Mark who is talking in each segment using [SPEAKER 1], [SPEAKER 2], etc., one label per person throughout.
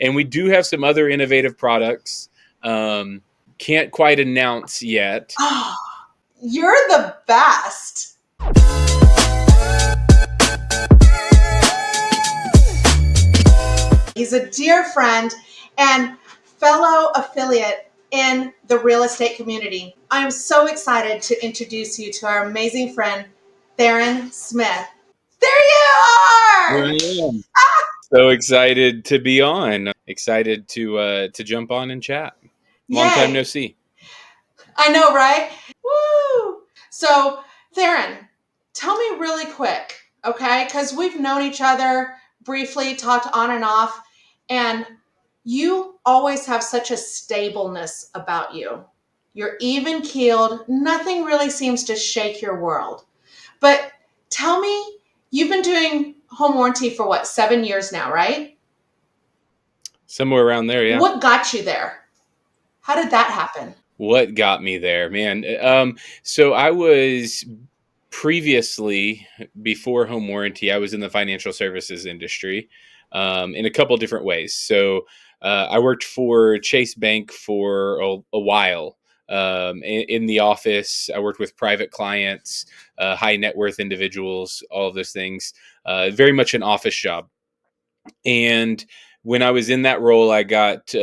[SPEAKER 1] And we do have some other innovative products. Can't quite announce yet.
[SPEAKER 2] Oh, you're the best. He's a dear friend and fellow affiliate in the real estate community. I am so excited to introduce you to our amazing friend, Theron Smith. There you
[SPEAKER 1] Here
[SPEAKER 2] are!
[SPEAKER 1] I am. So excited to be on. Excited to jump on and chat. Long time no
[SPEAKER 2] Yay!
[SPEAKER 1] see.
[SPEAKER 2] I know, right? Woo! So, Theron, tell me really quick, okay? Because we've known each other briefly, talked on and off, and you always have such a stableness about you. You're even keeled. Nothing really seems to shake your world. But tell me, you've been doing home warranty for what, 7 years now, right?
[SPEAKER 1] Somewhere around there, yeah.
[SPEAKER 2] What got you there? How did that happen?
[SPEAKER 1] What got me there, man? So I was previously, before home warranty, I was in the financial services industry in a couple different ways. So I worked for Chase Bank for a while. In the office, I worked with private clients, high net worth individuals, all of those things. Very much an office job. And when I was in that role, I got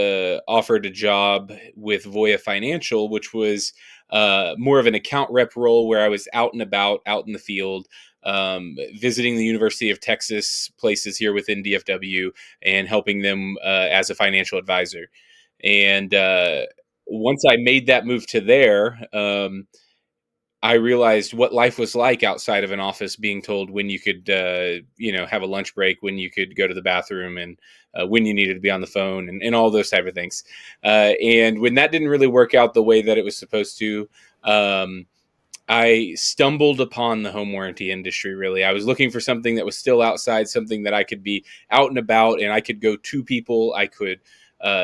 [SPEAKER 1] offered a job with Voya Financial, which was more of an account rep role where I was out and about, out in the field, visiting the University of Texas places here within DFW and helping them as a financial advisor. And once I made that move to there, I realized what life was like outside of an office, being told when you could, have a lunch break, when you could go to the bathroom, and when you needed to be on the phone, and all those type of things. And when that didn't really work out the way that it was supposed to, I stumbled upon the home warranty industry. Really, I was looking for something that was still outside, something that I could be out and about, and I could go to people. I could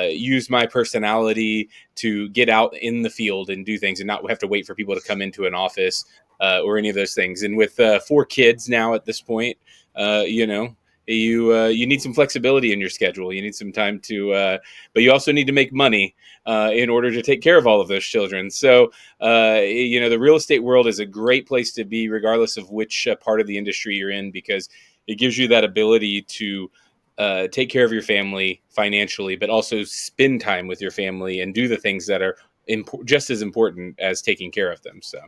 [SPEAKER 1] use my personality to get out in the field and do things, and not have to wait for people to come into an office or any of those things. And with 4 kids now at this point, you need some flexibility in your schedule. You need some time to, but you also need to make money in order to take care of all of those children. So, the real estate world is a great place to be, regardless of which part of the industry you're in, because it gives you that ability to take care of your family financially, but also spend time with your family and do the things that are just as important as taking care of them. So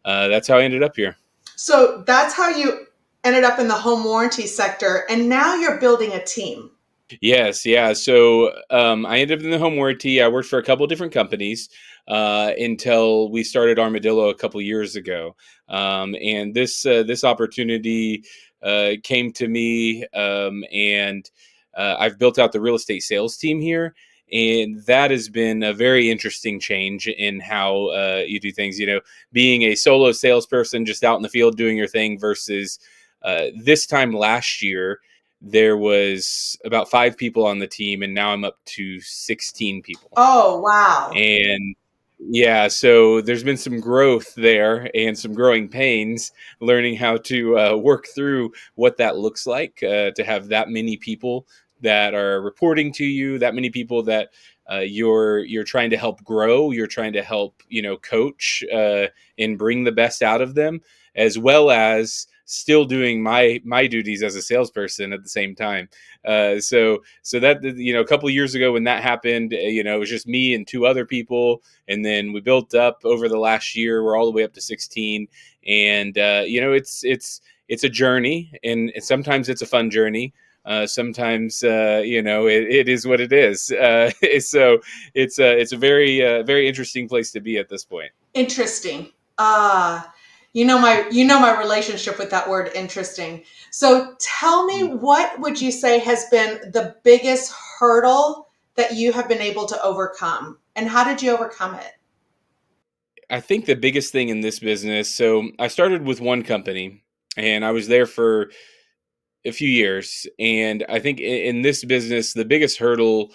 [SPEAKER 1] that's how I ended up here.
[SPEAKER 2] So that's how you ended up in the home warranty sector, and now you're building a team.
[SPEAKER 1] Yes, yeah. So I ended up in the home warranty. I worked for a couple of different companies until we started Armadillo a couple years ago, and this opportunity came to me, and I've built out the real estate sales team here. And that has been a very interesting change in how you do things. Being a solo salesperson, just out in the field doing your thing, versus this time last year, there was about 5 people on the team, and now I'm up to 16 people.
[SPEAKER 2] Oh, wow.
[SPEAKER 1] And yeah, so there's been some growth there and some growing pains, learning how to work through what that looks like, to have that many people that are reporting to you, that many people that you're trying to help grow, you're trying to help coach and bring the best out of them, as well as still doing my duties as a salesperson at the same time. So that, a couple of years ago when that happened, it was just me and 2 other people, and then we built up over the last year. We're all the way up to 16, and it's a journey, and sometimes it's a fun journey. Sometimes it is what it is. So it's a very interesting place to be at this point.
[SPEAKER 2] Interesting. You know my relationship with that word interesting. So tell me, what would you say has been the biggest hurdle that you have been able to overcome, and how did you overcome it?
[SPEAKER 1] I think the biggest thing in this business. So I started with one company, and I was there for a few years. And I think in this business, the biggest hurdle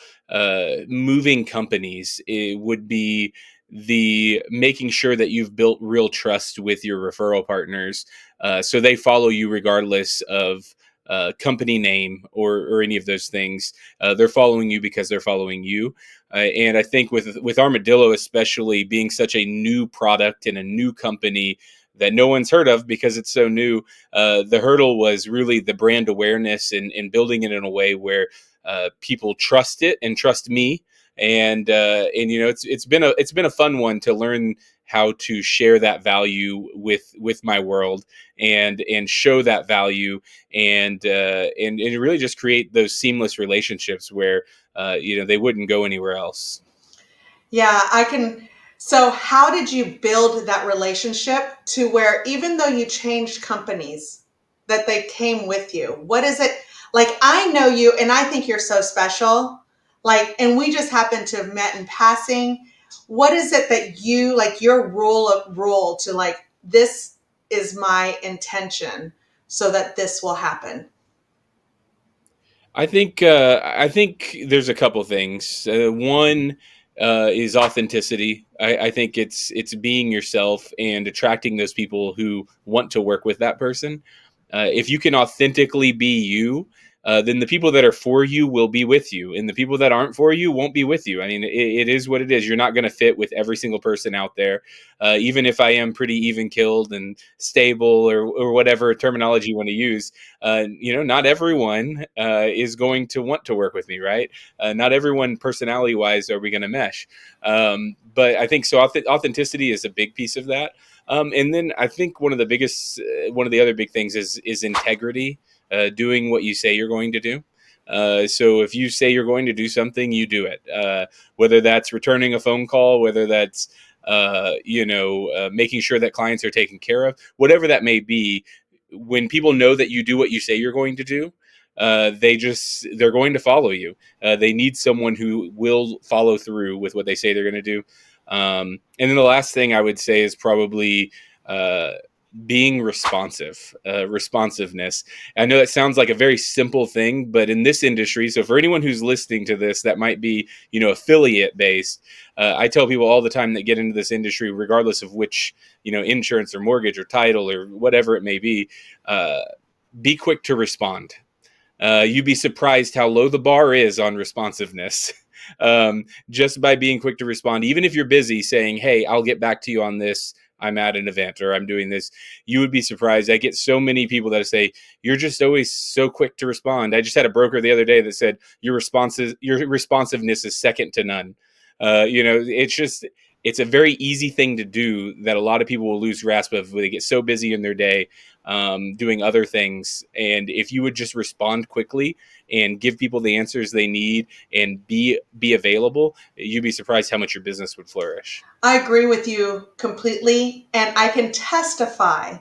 [SPEAKER 1] moving companies, it would be the making sure that you've built real trust with your referral partners, so they follow you regardless of company name or any of those things. They're following you because they're following you. And I think with Armadillo, especially being such a new product and a new company that no one's heard of because it's so new, the hurdle was really the brand awareness and building it in a way where people trust it and trust me. And you know, it's been a fun one to learn how to share that value with my world and show that value and really just create those seamless relationships where you know, they wouldn't go anywhere else.
[SPEAKER 2] Yeah, I can. So, how did you build that relationship to where even though you changed companies, that they came with you? What is it like? I know you, and I think you're so special. Like, and we just happen to have met in passing. What is it that you like? Your rule to like this is my intention, so that this will happen.
[SPEAKER 1] I think there's a couple things. One is authenticity. I think it's being yourself and attracting those people who want to work with that person. If you can authentically be you, then the people that are for you will be with you, and the people that aren't for you won't be with you. I mean, it is what it is. You're not going to fit with every single person out there. Even if I am pretty even killed and stable or whatever terminology you want to use, you know, not everyone is going to want to work with me, right? Not everyone, personality wise, are we going to mesh. But I think so. Authenticity is a big piece of that. And then I think one of the other big things is integrity, doing what you say you're going to do. So if you say you're going to do something, you do it. Whether that's returning a phone call, whether that's making sure that clients are taken care of, whatever that may be. When people know that you do what you say you're going to do, they're going to follow you. They need someone who will follow through with what they say they're going to do. And then the last thing I would say is probably uh, being responsiveness. I know that sounds like a very simple thing, but in this industry, so for anyone who's listening to this that might be, you know, affiliate based, I tell people all the time that get into this industry, regardless of which, you know, insurance or mortgage or title or whatever it may uh, be quick to respond. You'd be surprised how low the bar is on responsiveness. Just by being quick to respond, even if you're busy, saying, "Hey, I'll get back to you on this. I'm at an event or I'm doing this." You would be surprised. I get so many people that say, "You're just always so quick to respond." I just had a broker the other day that said, your responsiveness is second to none." You know, it's a very easy thing to do that a lot of people will lose grasp of when they get so busy in their day doing other things. And if you would just respond quickly and give people the answers they need and be available, you'd be surprised how much your business would flourish.
[SPEAKER 2] I agree with you completely, and I can testify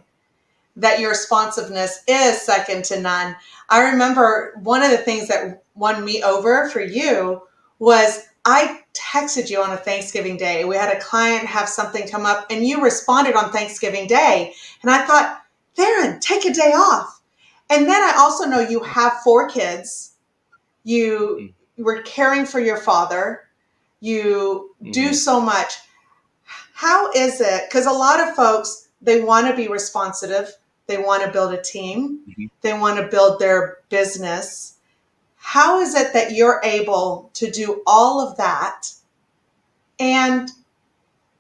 [SPEAKER 2] that your responsiveness is second to none. I remember one of the things that won me over for you was I texted you on a Thanksgiving day. We had a client have something come up and you responded on Thanksgiving Day. And I thought, Theron, take a day off. And then I also know you have 4 kids. You were caring for your father. You do
[SPEAKER 1] Mm-hmm.
[SPEAKER 2] so much. How is it? Because a lot of folks, they want to be responsive, they want to build a team,
[SPEAKER 1] Mm-hmm.
[SPEAKER 2] they want to build their business. How is it that you're able to do all of that and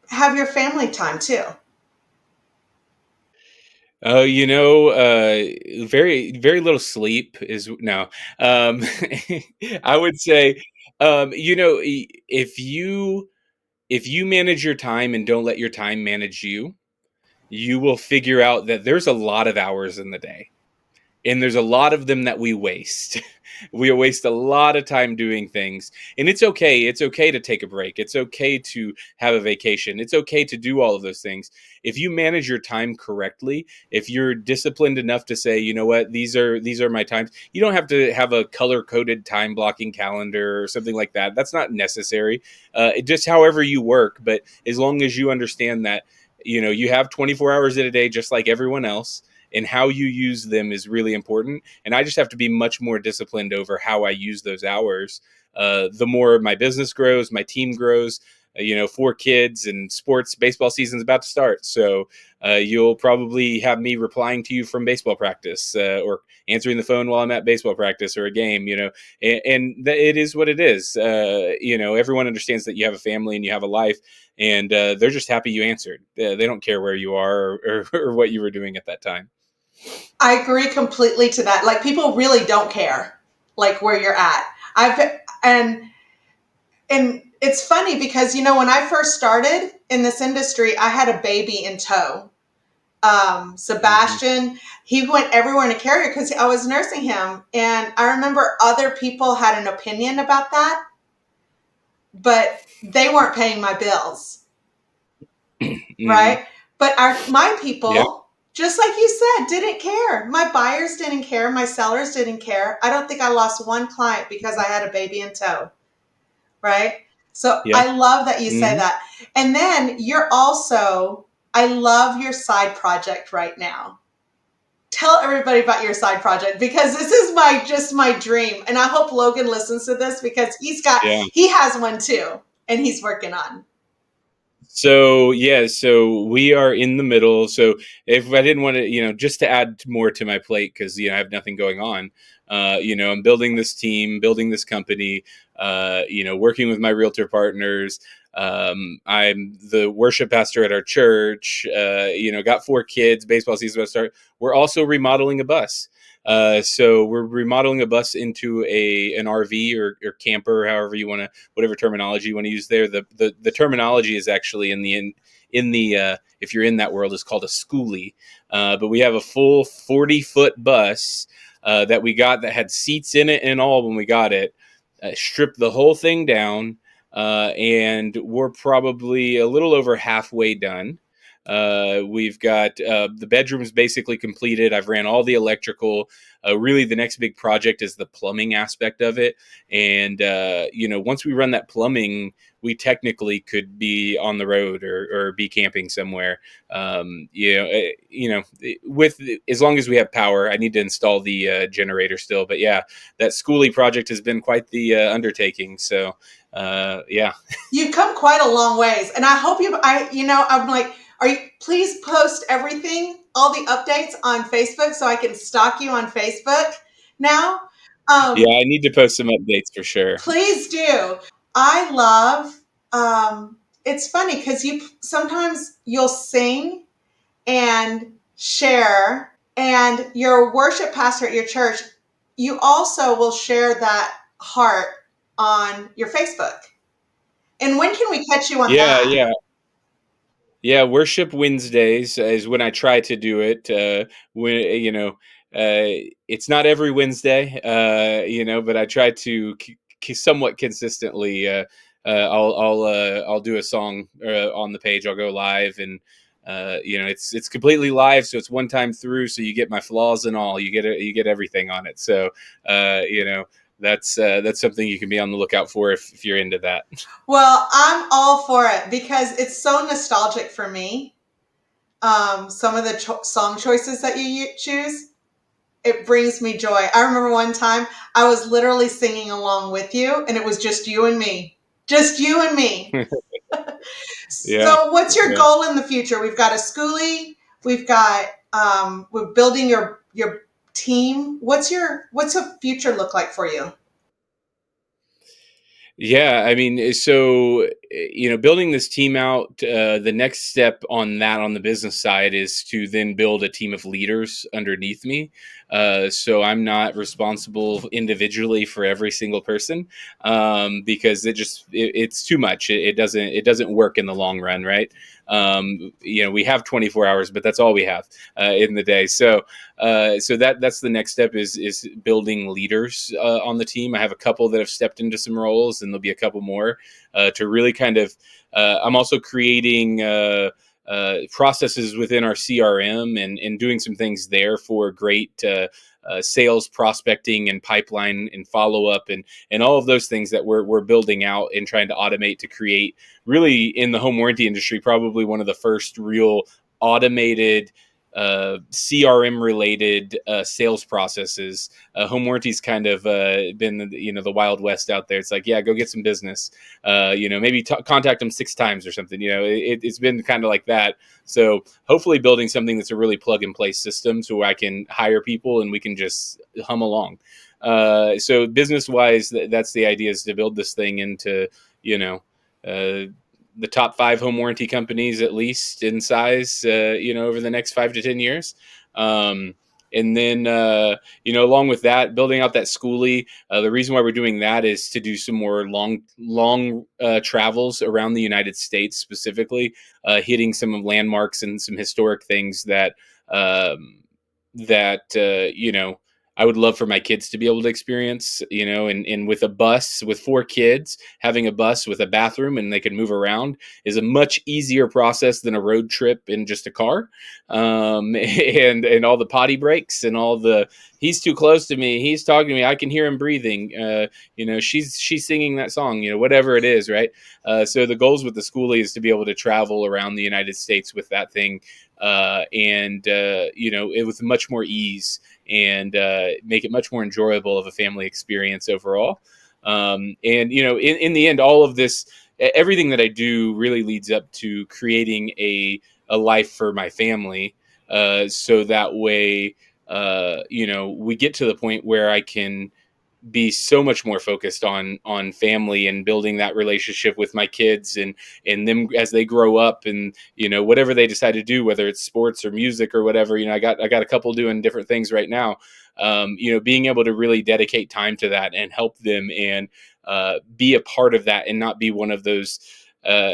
[SPEAKER 2] have your family time too?
[SPEAKER 1] You know, very little sleep is no. Um, I would say, you know, if you manage your time and don't let your time manage you, you will figure out that there's a lot of hours in the day. And there's a lot of them that we waste. We waste a lot of time doing things, and it's okay. It's okay to take a break. It's okay to have a vacation. It's okay to do all of those things if you manage your time correctly. If you're disciplined enough to say, you know what, these are my times. You don't have to have a color coded time blocking calendar or something like that. That's not necessary. Just however you work, but as long as you understand that, you know, you have 24 hours in a day just like everyone else, and how you use them is really important. And I just have to be much more disciplined over how I use those hours. The more my business grows, my team grows, 4 kids, and sports baseball season's about to start. So you'll probably have me replying to you from baseball practice, or answering the phone while I'm at baseball practice or a game, and it is what it is. Everyone understands that you have a family and you have a life, and they're just happy you answered. They don't care where you are, or what you were doing at that time.
[SPEAKER 2] I agree completely to that. Like people really don't care like where you're at. I've and it's funny because when I first started in this industry, I had a baby in tow.
[SPEAKER 1] Hmm.
[SPEAKER 2] Sebastian, he went everywhere in a carrier because I was nursing him, and I remember other people had an opinion about that, but they weren't paying my bills,
[SPEAKER 1] Hmm.
[SPEAKER 2] right? But my
[SPEAKER 1] Yeah.
[SPEAKER 2] people, just like you said, didn't care. My buyers didn't care. My sellers didn't care. I don't think I lost one client because I had a baby in tow, right? So
[SPEAKER 1] Yeah.
[SPEAKER 2] I love that you say
[SPEAKER 1] Hmm.
[SPEAKER 2] that. And then I love your side project right now. Tell everybody about your side project because this is my dream. And I hope Logan listens to this because
[SPEAKER 1] Yeah.
[SPEAKER 2] he has one too and he's working on.
[SPEAKER 1] So we are in the middle. So if I didn't want to, just to add more to my plate, because I have nothing going on. I'm building this team, building this company. Working with my realtor partners. I'm the worship pastor at our church. Got 4 kids. Baseball season about to start. We're also remodeling a bus. So we're remodeling a bus into an RV, or camper, however you want to, whatever terminology you want to use there. The terminology is actually in the if you're in that world, is called a schoolie. But we have a full 40-foot bus that we got, that had seats in it and all when we got it. Stripped the whole thing down, and we're probably a little over halfway done. We've got the bedrooms basically completed. I've ran all the electrical. Really, the next big project is the plumbing aspect of it. And once we run that plumbing, we technically could be on the road, or be camping somewhere. With, as long as we have power. I need to install the generator still, but yeah, that schoolie project has been quite the undertaking. So yeah.
[SPEAKER 2] You've come quite a long ways. And I hope I'm like, please post everything, all the updates on Facebook so I can stalk you on Facebook now.
[SPEAKER 1] Yeah,
[SPEAKER 2] Um,
[SPEAKER 1] I need to post some updates for sure.
[SPEAKER 2] Please do. I love, it's funny because sometimes you'll sing and share, and your worship pastor at your church, you also will share that heart on your Facebook. And when can we catch you on
[SPEAKER 1] Yeah,
[SPEAKER 2] that?
[SPEAKER 1] yeah. Yeah, worship Wednesdays is when I try to do it. When it's not every Wednesday, but I try to somewhat consistently. I'll do a song on the page. I'll go live, and it's completely live, so it's one time through. So you get my flaws and all. You get everything on it. So uh, you know that's something you can be on the lookout for if you're into that.
[SPEAKER 2] Well, I'm all for it because it's so nostalgic for me. Some of the song choices that you choose, it brings me joy. I remember one time I was literally singing along with you, and it was just you and me. Just you and me.
[SPEAKER 1] Yeah,
[SPEAKER 2] So, what's your
[SPEAKER 1] yeah.
[SPEAKER 2] goal in the future? We've got a schoolie. We're building your team. What's a future look like for you?
[SPEAKER 1] Yeah, I mean, so building this team out. The next step on that, on the business side, is to then build a team of leaders underneath me. So I'm not responsible individually for every single person, because it's too much. It doesn't work in the long run, right? We have 24 hours, but that's all we have in the day. So that's the next step, is building leaders on the team. I have a couple that have stepped into some roles, and there'll be a couple more to really kind of. I'm also creating processes within our CRM, and doing some things there for great sales, prospecting, and pipeline, and follow up, and all of those things that we're building out and trying to automate, to create, really, in the home warranty industry, probably one of the first real automated CRM related sales processes. Home warranty's kind of been the Wild West out there. It's like, yeah, go get some business. Maybe contact them 6 times or something. It's been kind of like that. So hopefully building something that's a really plug and play system, so I can hire people and we can just hum along. So business wise, that's the idea, is to build this thing into you know. Uh, the top 5 home warranty companies, at least in size, over the next 5 to 10 years. Um, and then, along with that, building out that schoolie. The reason why we're doing that is to do some more long travels around the United States, specifically hitting some of landmarks and some historic things that I would love for my kids to be able to experience, and with a bus with 4 kids, having a bus with a bathroom and they can move around is a much easier process than a road trip in just a car. And all the potty breaks and all the, he's too close to me, he's talking to me, I can hear him breathing. She's singing that song, whatever it is, right? So the goals with the schoolie is to be able to travel around the United States with that thing, and it with much more ease, and make it much more enjoyable of a family experience overall. And in the end, all of this, everything that I do really leads up to creating a life for my family, so that way, we get to the point where I can be so much more focused on family and building that relationship with my kids, and them as they grow up, and whatever they decide to do, whether it's sports or music or whatever. I got a couple doing different things right now. Being able to really dedicate time to that and help them, and be a part of that, and not be one of those, uh,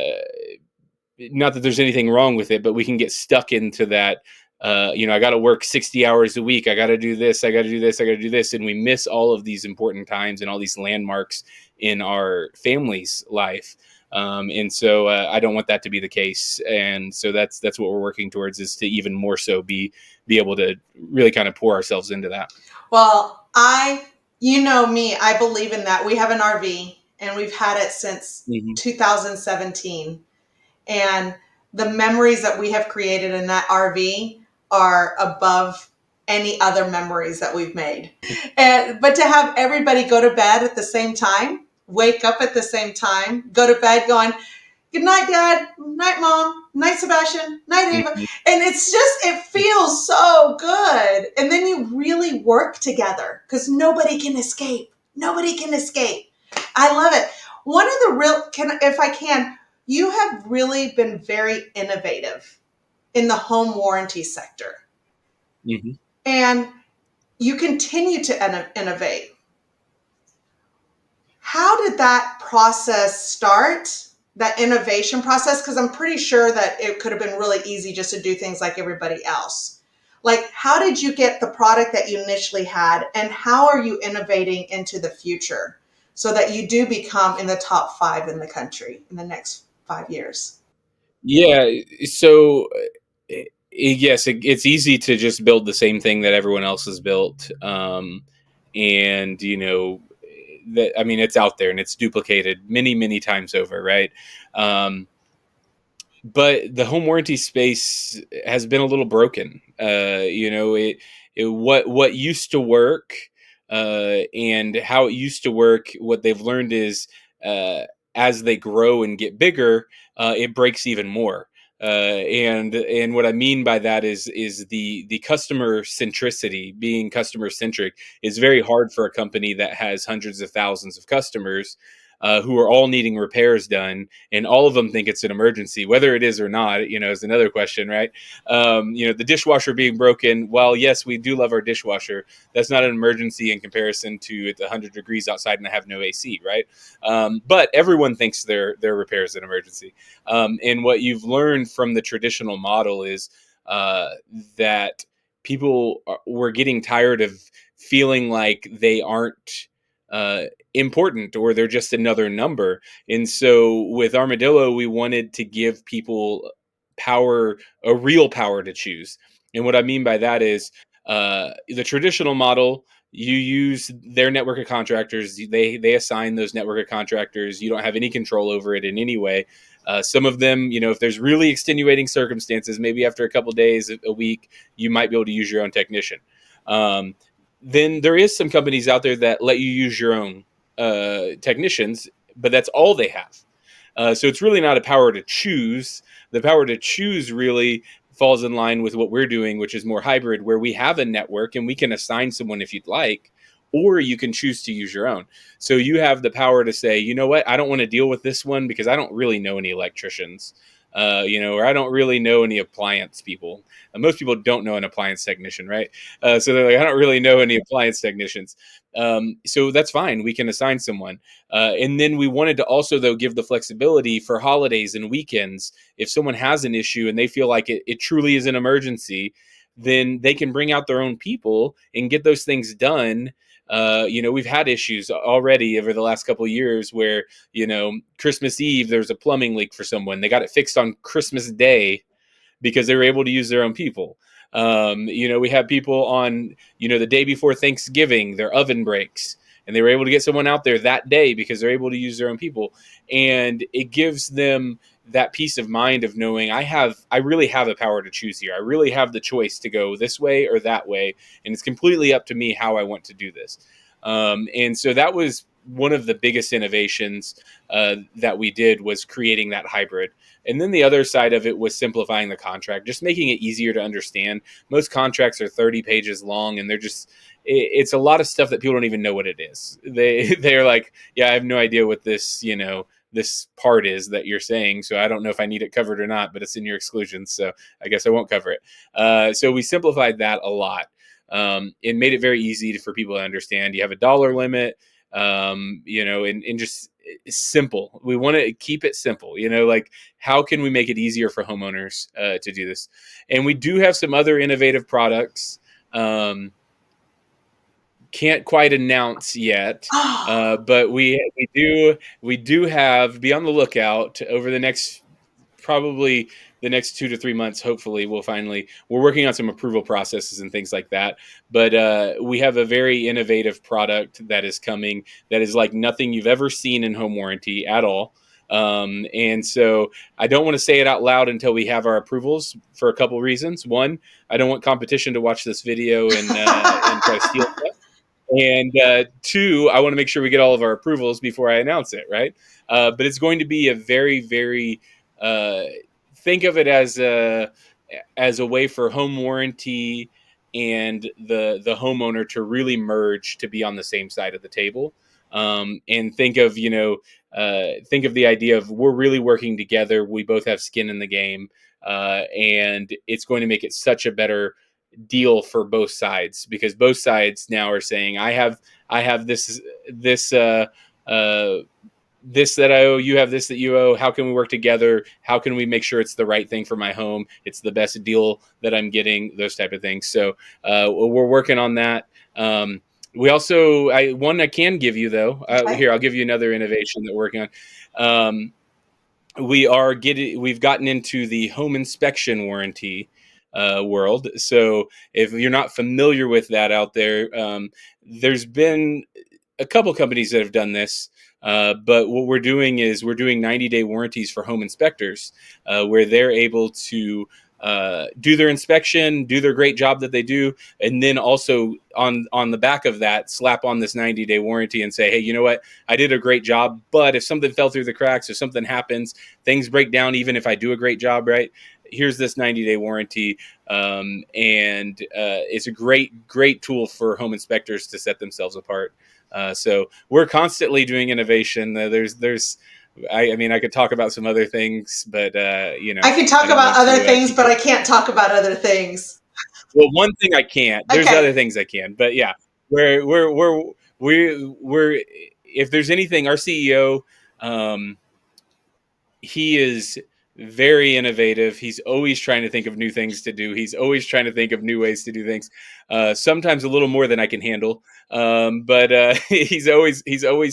[SPEAKER 1] not that there's anything wrong with it, but we can get stuck into that. I got to work 60 hours a week. I got to do this. I got to do this. I got to do this. And we miss all of these important times and all these landmarks in our family's life. And so I don't want that to be the case. And so that's what we're working towards, is to even more so be able to really kind of pour ourselves into that.
[SPEAKER 2] Well, me, I believe in that. We have an RV and we've had it since
[SPEAKER 1] Mm-hmm.
[SPEAKER 2] 2017. And the memories that we have created in that RV are above any other memories that we've made. But to have everybody go to bed at the same time, wake up at the same time, go to bed going, good night, Dad. Night, Mom. Night, Sebastian. Night, Ava.
[SPEAKER 1] Mm-hmm.
[SPEAKER 2] And it feels so good. And then you really work together because nobody can escape. Nobody can escape. I love it. One of the if I can, you have really been very innovative in the home warranty sector.
[SPEAKER 1] Mm-hmm.
[SPEAKER 2] And you continue to innovate. How did that process start? That innovation process? Because I'm pretty sure that it could have been really easy just to do things like everybody else. Like, how did you get the product that you initially had, and how are you innovating into the future so that you do become in the top 5 in the country in the next 5 years?
[SPEAKER 1] Yeah. So, yes, it's easy to just build the same thing that everyone else has built. And that, I mean, it's out there and it's duplicated many, many times over, right? Um, but the home warranty space has been a little broken. What used to work, and how it used to work. What they've learned is, uh, as they grow and get bigger, it breaks even more. And what I mean by that is the customer centricity. Being customer centric is very hard for a company that has hundreds of thousands of customers, who are all needing repairs done, and all of them think it's an emergency. Whether it is or not, is another question, right? The dishwasher being broken, while yes, we do love our dishwasher, that's not an emergency in comparison to it's 100 degrees outside and I have no AC, right? But everyone thinks their repair is an emergency. And what you've learned from the traditional model is, that were getting tired of feeling like they aren't uh, important, or they're just another number. And so with Armadillo, we wanted to give people power, a real power to choose. And what I mean by that is, the traditional model, You use their network of contractors. They assign those network of contractors. You don't have any control over it in any way. Some of them, if there's really extenuating circumstances, maybe after a couple days, a week, you might be able to use your own technician. Um, then there is some companies out there that let you use your own technicians, but that's all they have. So it's really not a power to choose. The power to choose really falls in line with what we're doing, which is more hybrid, where we have a network and we can assign someone if you'd like, or you can choose to use your own. So you have the power to say, you know what, I don't want to deal with this one because I don't really know any electricians, or I don't really know any appliance people. Most people don't know an appliance technician, right? So they're like, I don't really know any appliance technicians. So that's fine. We can assign someone. And then we wanted to also, though, give the flexibility for holidays and weekends. If someone has an issue and they feel like it truly is an emergency, then they can bring out their own people and get those things done. We've had issues already over the last couple of years where, Christmas Eve, there was a plumbing leak for someone. They got it fixed on Christmas Day because they were able to use their own people. We have people on, the day before Thanksgiving, their oven breaks, and they were able to get someone out there that day because they're able to use their own people. And it gives them that peace of mind of knowing I really have the power to choose here. I really have the choice to go this way or that way. And it's completely up to me how I want to do this. And so that was one of the biggest innovations that we did, was creating that hybrid. And then the other side of it was simplifying the contract, just making it easier to understand. Most contracts are 30 pages long, and it's a lot of stuff that people don't even know what it is. They're like, yeah, I have no idea what this part is that you're saying, so I don't know if I need it covered or not, but it's in your exclusions, so I guess I won't cover it. So we simplified that a lot. It made it very easy for people to understand. You have a dollar limit, and just simple. We want to keep it simple, like how can we make it easier for homeowners to do this? And we do have some other innovative products. Can't quite announce yet,
[SPEAKER 2] Oh,
[SPEAKER 1] but we do have, be on the lookout over the next, probably the next 2 to 3 months. Hopefully we're working on some approval processes and things like that, but we have a very innovative product that is coming that is like nothing you've ever seen in home warranty at all. And so I don't want to say it out loud until we have our approvals, for a couple reasons. One, I don't want competition to watch this video and try to steal stuff. And two, I want to make sure we get all of our approvals before I announce it, right? But it's going to be a very, very, uh, think of it as a way for home warranty and the homeowner to really merge, to be on the same side of the table. And think of the idea of, we're really working together. We both have skin in the game, and it's going to make it such a better deal for both sides, because both sides now are saying, I have this uh this that I owe, you have this that you owe. How can we work together? How can we make sure it's the right thing for my home? It's the best deal that I'm getting, those type of things. So we're working on that. We also, one I can give you, though.
[SPEAKER 2] okay.
[SPEAKER 1] Here, I'll give you another innovation that we're working on. We've gotten into the home inspection warranty world. So if you're not familiar with that out there, there's been a couple companies that have done this. But what we're doing is we're doing 90-day warranties for home inspectors, where they're able to do their inspection, do their great job that they do, and then also on the back of that, slap on this 90-day warranty and say, hey, you know what? I did a great job, but if something fell through the cracks, if something happens, things break down, even if I do a great job, right? Here's this 90-day warranty. And it's a great tool for home inspectors to set themselves apart. So we're constantly doing innovation. I mean, I could talk about some other things, but
[SPEAKER 2] I can
[SPEAKER 1] I
[SPEAKER 2] talk
[SPEAKER 1] don't
[SPEAKER 2] about
[SPEAKER 1] want
[SPEAKER 2] other
[SPEAKER 1] to
[SPEAKER 2] things,
[SPEAKER 1] keep
[SPEAKER 2] but
[SPEAKER 1] you.
[SPEAKER 2] I can't talk about other things.
[SPEAKER 1] Well, one thing I can't. There's
[SPEAKER 2] Okay.
[SPEAKER 1] other things I can, but yeah, we're if there's anything, our CEO, um, he is very innovative. He's always trying to think of new things to do. He's always trying to think of new ways to do things. Sometimes a little more than I can handle, but he's always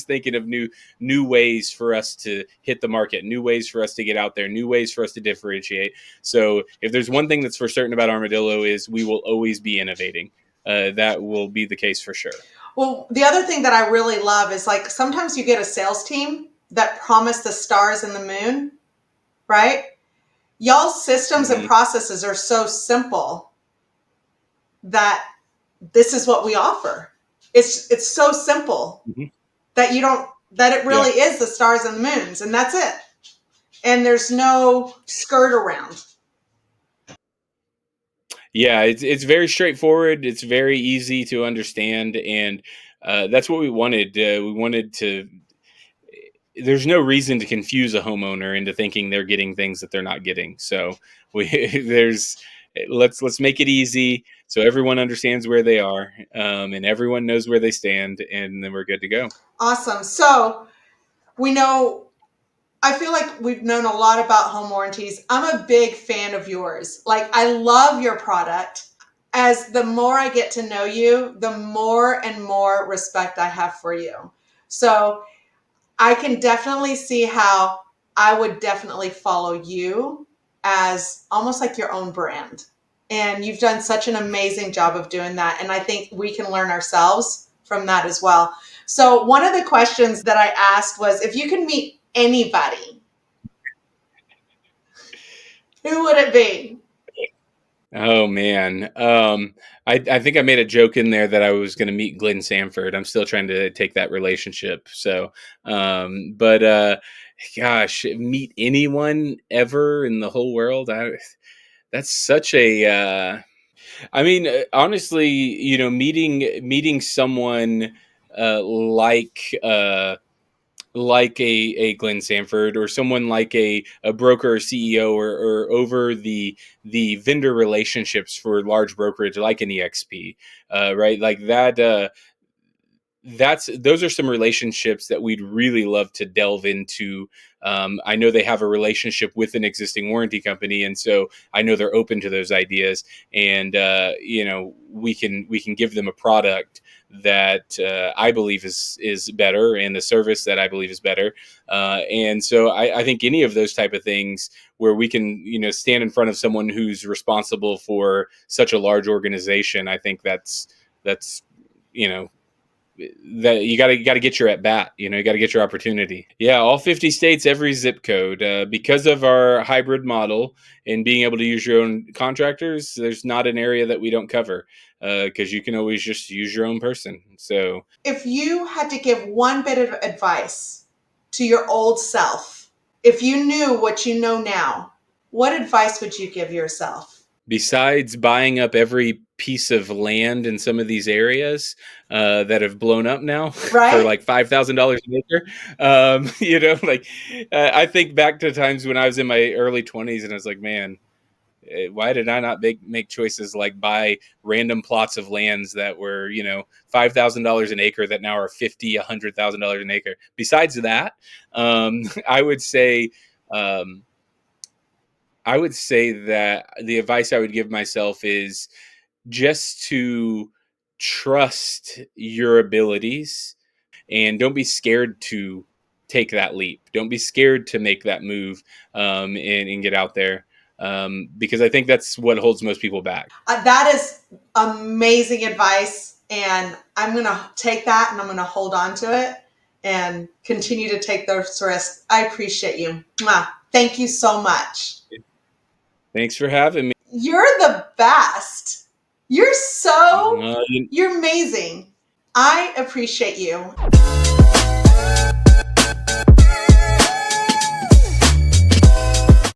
[SPEAKER 1] thinking of new ways for us to hit the market, new ways for us to get out there, new ways for us to differentiate. So if there's one thing that's for certain about Armadillo, is we will always be innovating. that will be the case for sure.
[SPEAKER 2] Well, the other thing that I really love is like sometimes you get a sales team that promise the stars and the moon, right? Y'all's systems and
[SPEAKER 1] Hmm.
[SPEAKER 2] processes are so simple that this is what we offer. It's so simple
[SPEAKER 1] Hmm.
[SPEAKER 2] that you don't that it
[SPEAKER 1] Yeah.
[SPEAKER 2] really is the stars and the moons and that's it. And there's no skirt around.
[SPEAKER 1] Yeah, it's very straightforward. It's very easy to understand, and that's what we wanted. We wanted to. There's no reason to confuse a homeowner into thinking they're getting things that they're not getting. So we there's let's make it easy so everyone understands where they are, and everyone knows where they stand, and then we're good to go.
[SPEAKER 2] Awesome. So we know I feel like we've known a lot about home warranties. I'm a big fan of yours. Like, I love your product. As the more I get to know you, the more and more respect I have for you. So, I can definitely see how I would definitely follow you as almost like your own brand. And you've done such an amazing job of doing that. And I think we can learn ourselves from that as well. So, one of the questions that I asked was if you could meet anybody, who would it be?
[SPEAKER 1] Oh man, I think I made a joke in there that I was going to meet Glenn Sanford. I'm still trying to take that relationship. So, but gosh, meet anyone ever in the whole world? That's such a. I mean, honestly, meeting someone like. Like a Glenn Sanford or someone like a broker or CEO or over the vendor relationships for large brokerage like an EXP, right? Like that. Those are some relationships that we'd really love to delve into. I know they have a relationship with an existing warranty company, and so I know they're open to those ideas. And we can give them a product that I believe is better, and a service that I believe is better. And so I think any of those type of things where we can stand in front of someone who's responsible for such a large organization, I think that's you know that you got to get your at bat. You got to get your opportunity. Yeah, all 50 states, every zip code. Because of our hybrid model and being able to use your own contractors, there's not an area that we don't cover because you can always just use your own person. So
[SPEAKER 2] If you had to give one bit of advice to your old self, if you knew what you know now, what advice would you give yourself?
[SPEAKER 1] besides buying up every piece of land in some of these areas that have blown up now for
[SPEAKER 2] Right?
[SPEAKER 1] like $5,000 an acre, like I think back to times when I was in my early 20s and I was like, man, why did I not make choices like buy random plots of lands that were $5,000 an acre that now are 50, $100,000 an acre? Besides that, I would say. Um, I would say that the advice I would give myself is just to trust your abilities and don't be scared to take that leap. Don't be scared to make that move and get out there because I think that's what holds most people back.
[SPEAKER 2] That is amazing advice. And I'm going to take that and I'm going to hold on to it and continue to take those risks. I appreciate you. Mwah. Thank you so much.
[SPEAKER 1] Thanks for having me.
[SPEAKER 2] You're the best. You're so,
[SPEAKER 1] Uh,
[SPEAKER 2] you're amazing. I appreciate you.